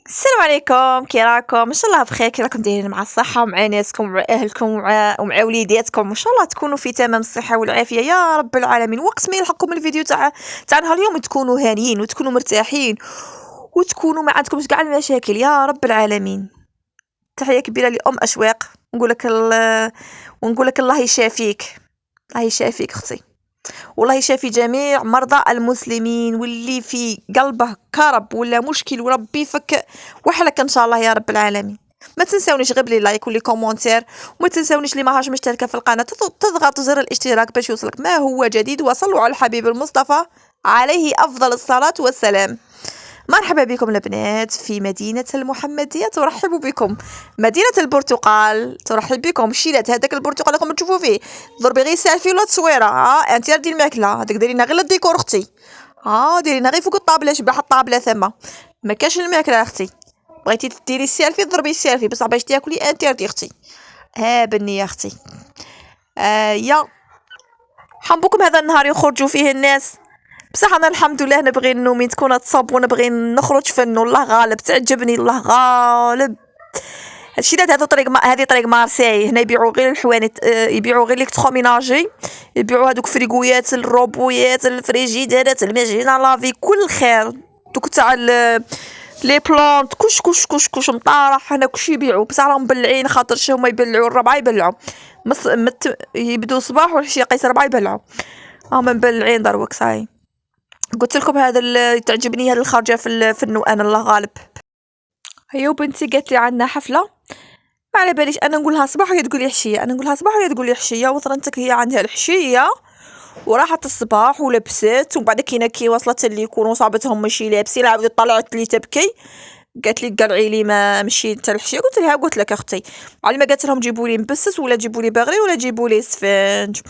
السلام عليكم، كي راكم؟ ان شاء الله بخير. كي راكم دايرين مع الصحه ومع ناسكم ومع اهلكم ومع وليداتكم؟ ان شاء الله تكونوا في تمام الصحه والعافيه يا رب العالمين. وقت ما يلحقكم الفيديو تاع نهار اليوم تكونوا هانيين وتكونوا مرتاحين وتكونوا ما عندكمش كاع المشاكل يا رب العالمين. تحيه كبيره لام اشواق. ونقول لك الله يشافيك، الله يشافيك اختي، والله يشافي جميع مرضى المسلمين، واللي في قلبه كرب ولا مشكل وربي يفك وحلك ان شاء الله يا رب العالمين. ما تنسونيش غير بلي لايك ولي كومونتير، وما تنسونيش اللي ماهاش مشتركه في القناه تضغطوا زر الاشتراك باش يوصلك ما هو جديد. وصلوا على الحبيب المصطفى عليه افضل الصلاه والسلام. مرحبا بكم البنات في مدينة المحمدية، ترحب بكم مدينة البرتقال، ترحب بكم شيلات هذاك البرتقال راكم تشوفوا فيه. ضربي غير سيلفي ولا تصويره. انت دير الماكله هذاك ديرينا غير الديكور اختي. ديرينا غير فوق الطابله، شبح الطابله ثم ما كاش الماكله اختي. بغيتي ديري السيلفي ضربي السيلفي، بصح باش تاكلي انتردي اختي. بالنيه اختي. يا حنبوكم هذا النهار يخرجوا فيه الناس. بصح انا الحمد لله نبغي النومين تكون تصب ونبغي نخرج فنو. الله غالب، تعجبني الله غالب. هادشي هذا طريق هذه طريق مارساي. هنا يبيعوا غير الحوانت، يبيعوا غير الكتروميناجي، يبيعوا هذوك فريغويات، الروبويات، الفريجيديرات، الماجينه لافي، كل خير. دوك تاع لي بلانت كش مطارح. هنا كلشي يبيعوا، بصح راهم مبلعين خاطر هما يبلعوا الربعه يبلعوا يبدو صباح والعشيه قيس ربعه يبلعوا. هما مبلعين دروك صاي. قلت لكم هذا اللي تعجبني، هذه الخارجه في النوان الله غالب. هي وبنتي قالت لي عندنا حفله، ما على باليش انا نقولها صباح وهي تقول لي حشيه، انا نقولها صباح وهي تقول لي حشيه. وثرنتك هي عندها الحشيه وراحت الصباح ولبست، ومن بعد كي وصلت اللي يكونوا صابتهم ماشي لابسين عاودت طلعت لي تبكي. قالت لي قرعي لي ما مشيت حتى الحشيه. قلت لك اختي على ما قالت لهم جيبوا لي مبسس ولا جيبوا لي بغري ولا جيبوا لي سفنج.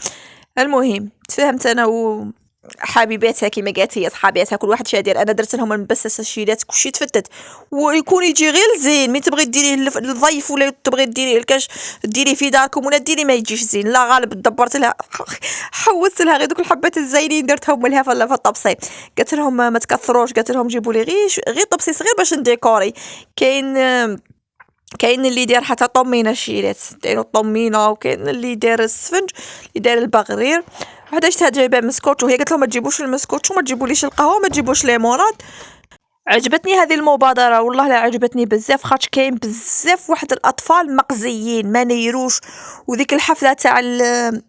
المهم تفاهمت انا حبيباتها كيما قالت هي صحاباتها كل واحد شادير. انا درت لهم المبسس الشيلات كلشي تفتت، ويكون يجي غير زين. مين تبغي ديريه للضيف ولا تبغي ديريه الكاش ديريه في داركم ولا ديريه ما يجيش زين. لا غالب دبرت لها حوست لها غير دوك الحبات الزاينين درتهم لها في الطبسي. قلت لهم ما تكثروش، قلت لهم جيبوا لي غير طبسي صغير باش نديكوري. كاين اللي داير حتى طمينه الشيلات دايروا طمينه، وكاين اللي داير السفنج اللي داير البغرير. وحده شفتها جايبه مسكوت، وهي قالت لهم ما تجيبوش المسكوت وما تجيبوليش القهوه وما تجيبوش ليموناد. عجبتني هذه المبادره والله، لا عجبتني بزاف، خاطر كاين بزاف واحد الاطفال مقزيين ما نيروش. وديك الحفله تاع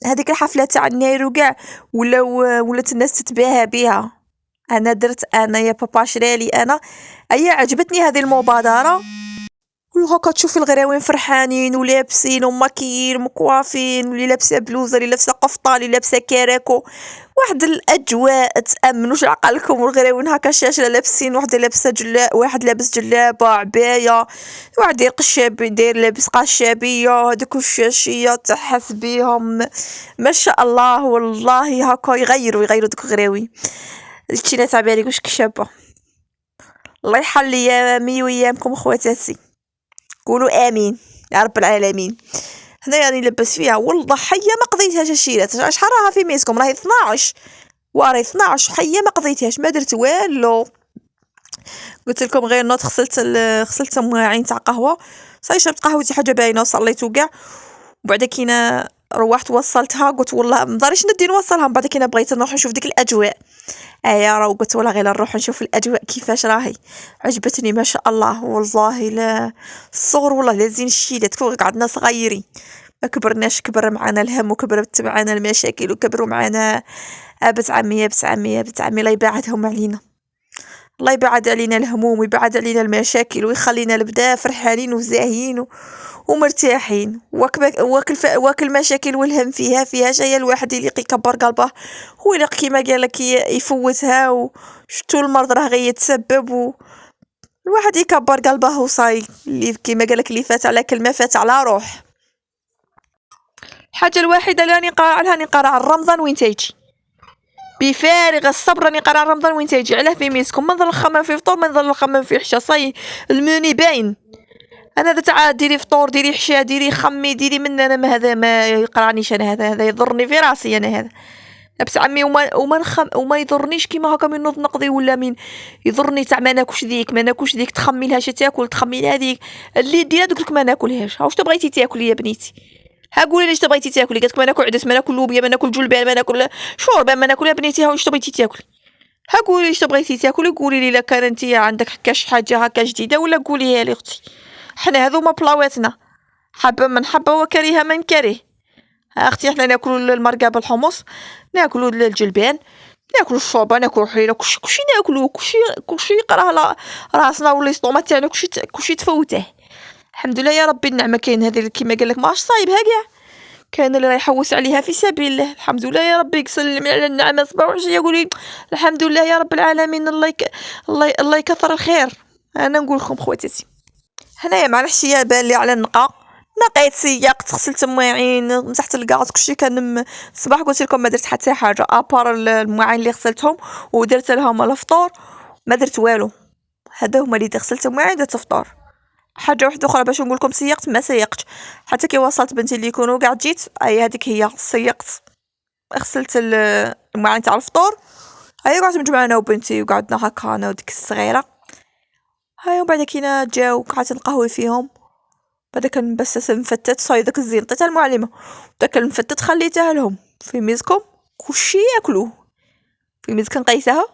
هذيك الحفله تاع النيرو كاع ولات الناس تتباهى بها. انا درت انا يا بابا شرالي انا. عجبتني هذه المبادره. وهاكا تشوفي الغراوين فرحانين ولابسين وماكيين ومكوافين، واللي لابسه بلوزه، اللي لابسه قفطان، اللي لابسه كاراكو. واحد الاجواء تامنوش عقلكم. والغراوين هكا شاشه لابسين، واحده لابسه واحد لابس جلابه عبايه، واحد داير قشاب داير لابس قشابيه. هذوك الشاشيه تحس بيهم ما شاء الله والله. هكا يغيروا دوك الغراوي. الشينا تاع بالي واش كشابه. الله يحلي يامي ويامكم خواتاتي، قولوا امين يا رب العالمين. هنا يعني لبس فيها والله حيه ما قضيتهاش الشيلات. شحال راها في ميسكم؟ راهي 12 وراهي 12 حيه ما قضيتهاش، ما درت والو. قلت لكم غير نوض غسلت مواعين تاع قهوه، صاي شربت قهوتي حاجه باينه وصليت وكاع. وبعد كينا روحت وصلتها، قلت والله ما داريش ندي نوصلها. من بعد كينا بغيت نروح نشوف ديك الاجواء. راه قلت والله غير نروح نشوف الاجواء كيفاش راهي. عجبتني ما شاء الله والله. لا الصغر والله لازين الشيلات كون قعدنا صغيرين ما كبرناش. كبر معنا الهم وكبرت معنا المشاكل وكبروا معنا بنت عمي الله يبعدهم علينا. الله يبعد علينا الهموم ويبعد علينا المشاكل ويخلينا لبدا فرحانين وزاهيين ومرتاحين. واكل مشاكل والهم فيها شيء. الواحد اللي يكبر قلبه هو اللي كيما قال لك يفوتها. وشتو المرض راه غيتسبب الواحد يكبر قلبه وصاي. اللي كيما قال لك اللي فات على كلمه فات على روح. الحاجه الوحيده اللي راني قارعه على رمضان وين تيجي بفارغ الصبر. راني قارعه رمضان وين تيجي. علاه في ميسكم ما نظل نخمم في فطور، ما نظل نخمم في حشا. صاي الموني باين. انا هذا تاع ديري فطور ديري حشا ديري خمي ديري من انا ما هذا ما يقرانيش. انا هذا يضرني في راسي. انا هذا لابس عمي وما يضرنيش كيما هكا من نوض نقضي ولا من يضرني تاع ما ناكلش ديك تخمي لها تاكل تخمي لها ديك اللي ديرها دوك ما ناكلهاش. ها واش تبغيتي تاكلي يا بنيتي؟ ها قولي لي واش تبغيتي تاكلي؟ قالت لك ما ناكل عدس، ما ناكل لوبيا، ما ناكل جلبان، ما ناكل شوربه، ما ناكل. يا بنيتي ها واش تبغيتي تاكلي؟ ها قولي واش تبغيتي تاكلي، قولي لي الا كان انت عندك هكا شي حاجه هكا جديده ولا قوليها لي اختي. حنا هذوما بلاواتنا، حابه من حبه وكريهه من كره. اختي حنا ناكلوا المرقه بالحمص، ناكلوا الجلبان، ناكلوا الشوربه، ناكلوا الحليله، كلشي ناكلوا، كلشي يقراه راسنا ولا السطومات تاعنا كلشي تفوته. الحمد لله يا ربي النعمه. كاين هذه كيما قال لك ماش صايبها كاع، كان اللي راح يحوس عليها في سبيل الله. الحمد لله يا ربي يسلم على النعمه 27 يقولي الحمد لله يا رب العالمين. الله يكثر الخير. انا نقول لكم خواتاتي، هنايا مع الحشيه بان لي على النقا، نقيت سيقت غسلت مواعين مسحت الكاز كلشي. كان الصباح قلت لكم ما درت حتى حاجه ابار المواعين اللي غسلتهم ودرت لهم الفطور، ما درت والو. هذا هما اللي غسلت المواعين درت الفطور. حاجه واحده اخرى باش نقول لكم سيقت ما سيقتش حتى كي وصلت بنتي اللي يكونوا كاع جيت. اي هذيك هي سيقت غسلت المواعين تاع الفطور. هيا قعدت مجموعه انا وبنتي وقعدنا هكا انا وديك الصغيره. هيا وبعد كينا جاو قعدت نقهوي فيهم. بعد كنبسس المفتت صاي داك الزين عطيتها المعلمه، داك المفتت خليتها لهم في ميزكم كلشي ياكلوه. في ميز كنقيسها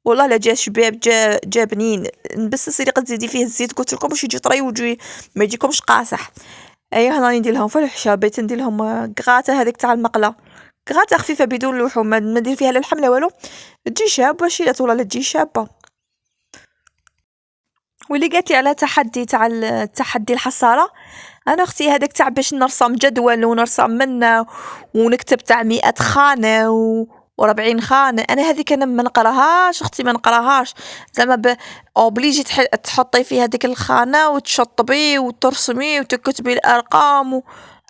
والله لا جا شباب جا بنين. نبسس اللي قد تزيدي فيه الزيت قلت لكم باش يجي طري ويجي ما يجيكمش قاصح. ايوا هنا ندير لهم في الحشا بيت ندير لهم كغاته هذيك تاع المقله، كغاته خفيفه بدون لحوم ما ندير فيها لا لحم لا والو، تجي شابه شيلات ولا لا تجي شابه. واللي قالت لي على تحدي تاع التحدي الحصاله، انا اختي هذاك تاع باش نرسم جدول ونرسم منه ونكتب تاع 100 خانه و40 خانه. انا هذيك انا ما نقراهاش اختي، ما نقراهاش زعما اوبليجي تحطي في هذيك الخانه وتشطبي وترسمي وتكتبي الارقام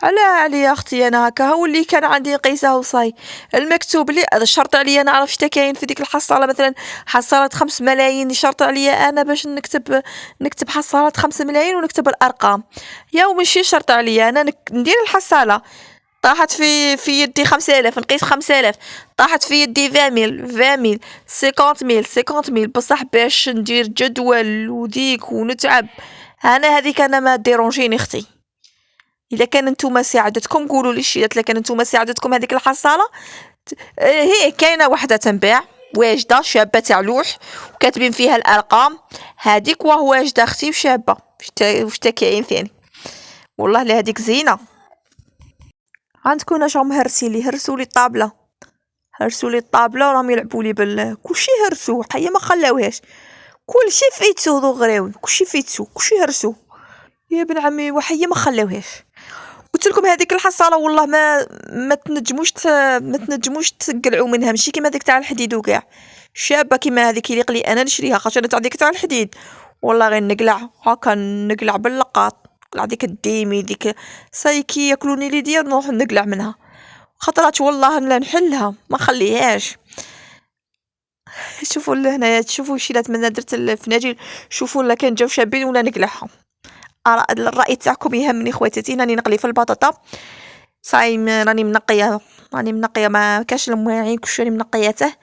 على يا اختي. انا هكا هو اللي كان عندي نقيسه وصاي. المكتوب لي هذا شرط عليا نعرف شتا كاين في ديك الحصاله، مثلا حصاله 5 ملايين شرط عليا انا باش نكتب حصاله 5 ملايين ونكتب الارقام. يا وماشي شرط عليا انا ندير الحصاله. طاحت في يدي 5000 نقيس 5000، طاحت في يدي 20 ميل 50 ميل بصح باش ندير جدول وديك ونتعب. انا هذيك انا ما ديرونجيني اختي. اذا كان نتوما ساعدتكم قولوا لي شي، اذا كان نتوما ساعدتكم هذيك الحصاله. هي كاينه وحده تنباع واجده شابه تاع لوح وكاتبين فيها الارقام هذيك وهو واجده اختي وشابه. وشتا كاين ثاني والله لا هذيك زينه. عندكم شغل هرسولي الطابله، هرسولي الطابله وراهم يلعبوا لي كلشي هرسو حيا ما خلاوهاش، كلشي فيتسو دغريوي كلشي فيتسو كلشي هرسو يا ابن عمي وحيا ما خلاوهاش. قلت لكم هذيك الحصاله والله ما تنجموش تقلعوا منها، ماشي كيما ديك تاع الحديد وكاع شابه كيما هذيك اللي قلي انا نشريها خاطر تاع ديك تاع الحديد والله غير نقلع هكا نقلع باللقاط. نقلع ديك الديمي ديك سايكي ياكلوني لي ديال نروح نقلع منها خطرات والله لا نحلها ما خليهاش. شوفوا لهنايا تشوفوا شيلات من درت الفناجيل، شوفوا لا كان جاو شابين ولا نقلعهم. الرأي تاعكم يهمني خواتاتي. راني نقلي في البطاطا صاي راني منقيه ما كاش المواعين كلشي راني منقياته.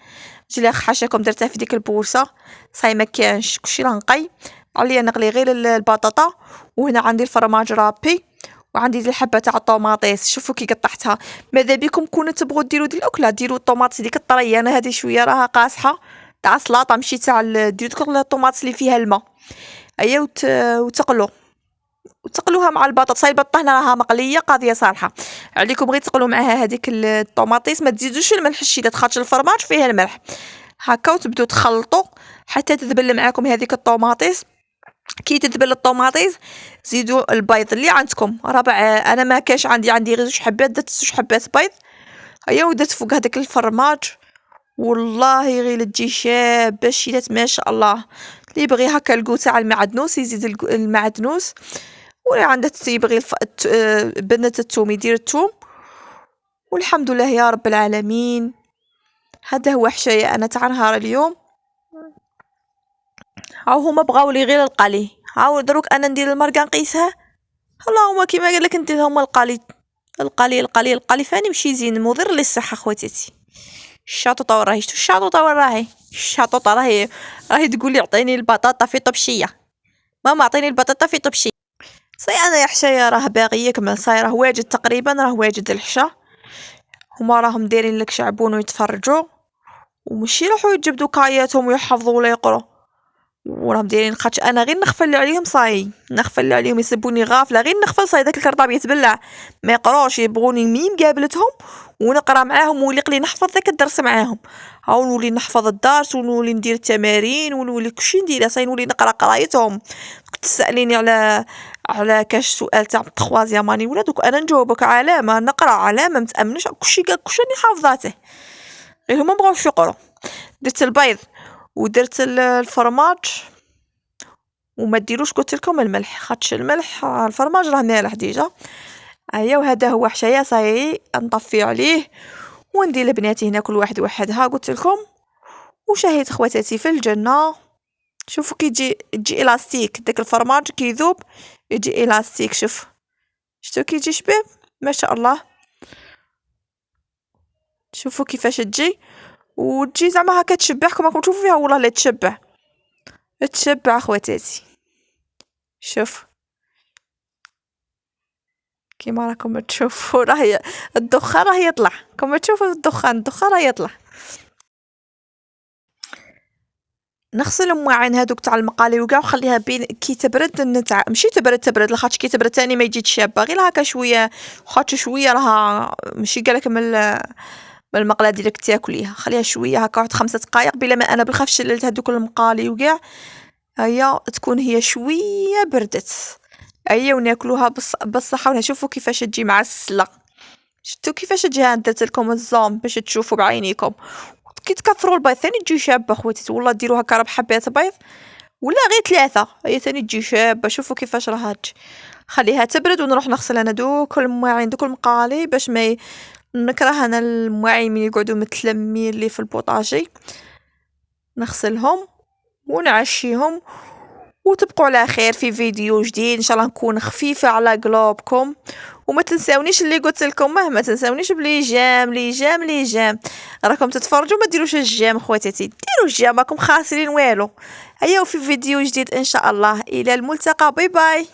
جلي حاشاكم درتها في ديك البورصه صاي ما كانش كلشي رانقي عليا نقلي غير البطاطا. وهنا عندي الفرماج رابي وعندي دي الحبه تاع الطوماطيس. شوفوا كي قطعتها. ماذا بكم كون تبغوا ديروا دي الاكله ديروا الطوماطيس ديك الطريه. انا هذه شويه راها قاصحه تاع سلطه ماشي تاع ديروا ديك الطوماطيس اللي فيها الماء ايا وتقلوها مع البطاطا. صاي البطاطا هنا راها مقليه قاضيه صالحه عليكم غير تقلوا معها هذيك الطوماطيس ما تزيدوش الملح الشيدات خاطر الفرماج فيها الملح هكا وتبداو تخلطوا حتى تذبل معاكم هذيك الطوماطيس. كي تذبل الطوماطيس زيدوا البيض اللي عندكم ربع. انا ما كاش عندي غير 2 حبات درت 2 حبات بيض هيا ودرت فوق هذاك الفرماج والله غير تجي شابه شيلات ما شاء الله. اللي يبغي هكا الكو تاع المعدنوس يزيد المعدنوس، ولا عندها يبغي بنة الثوم يدير الثوم. والحمد لله يا رب العالمين. هذا هو حشايا انا تاع نهار اليوم. هاو هما بغاو لي غير القلي، هاو دروك انا ندير المرقه نقيسها. اللهم كيما قال لك ندير لهم القلي فاني ماشي زين مضر للصحه خواتاتي. الشاطوطه وراهي شتو الشاطوطه وراهي الشاطوطه راهي تقول لي عطيني البطاطا في طبشيه. ماما عطيني البطاطا في طبشيه. صاي انا يا حشايه راه باغي يكمل، صاي راه واجد تقريبا، راه واجد الحشا. هما راهم دايرين لك شعبون ويتفرجوا ومشي يروحوا يجبدوا كاياتهم ويحفظوا ولا يقروا، وراهم دايرين خاطش انا غير نغفل عليهم صاي، نغفل عليهم يسبوني غافله، غير نغفل صاي داك الكرطاب يتبلع، ما يقروش، يبغوني ميم قابلتهم ونقرا معاهم ويلقلي نحفظ داك الدرس معاهم. هاو نولي نحفظ الدرس ونولي ندير التمارين ونولي كلشي ندير، صاي نولي نقرا قرايتهم. كنت تساليني على كاش سؤال تاع التخوازيام راني ولا دوك انا نجاوبك علامه، نقرا علامه متامنش كلشي راني حافظاته، غير هما مبغاوش يقروا. درت البيض ودرت الفرماج وما ديروش قلت لكم الملح، خاطش الملح الفرماج راه مالح ديجا. ايا وهذا هو حشايه صاي نطفي عليه وندير لبناتي هنا كل واحد وحدها قلت لكم. وشاهيت خواتاتي في الجنه، شوفوا كي تجي الاستيك، داك الفرماج كي يذوب يجي الاستيك، شفتوا كي يجي شباب ما شاء الله. شوفوا كيفاش تجي وتجي زعما هكا تشبعكم، راكم تشوفوا فيها والله لا تشبع خواتاتي. شوف كيما راكم تشوفوا راهي الدخان راه يطلع، كما تشوفوا الدخان راه يطلع. نغسل المواعين هذوك تاع المقالي وكاع وخليها بين كي تبرد نتاع ماشي تبرد لاخاطش كي تبرد ثاني ما يجي شابه، غير هكا شويه خاطش شويه راها ماشي قالك من المقله ديالك تاكليها، خليها شويه هكا واحد 5 دقائق بلا ما انا بالخف شللت هذوك المقالي وكاع. هيا تكون هي شويه بردت، هيا وناكلوها بالصحه. ونشوفوا كيفاش تجي مع السله، شفتوا كيفاش تجي، درت لكم الزوم باش تشوفوا بعينيكم. كي تكثروا البيض ثاني تجي شابه خواتي، والله ديروا هكا 4 حبات بيض ولا غير 3 هي ثاني تجي شابه. شوفوا كيفاش راها تجي. خليها تبرد ونروح نغسل انا دوك المواعين دوك المقالي باش ما نكره انا المواعين من يقعدوا متلمين لي في البوطاجي، نغسلهم ونعشيهم. وتبقوا على خير في فيديو جديد ان شاء الله، نكون خفيفه على قلوبكم. وما تنساونيش اللي قلت لكم، ما تنساونيش بلي جام راكم تتفرجوا، ما ديروش الجام خواتاتي، ديروا الجام راكم خاسرين والو. هيا وفي فيديو جديد ان شاء الله، الى الملتقى، باي باي.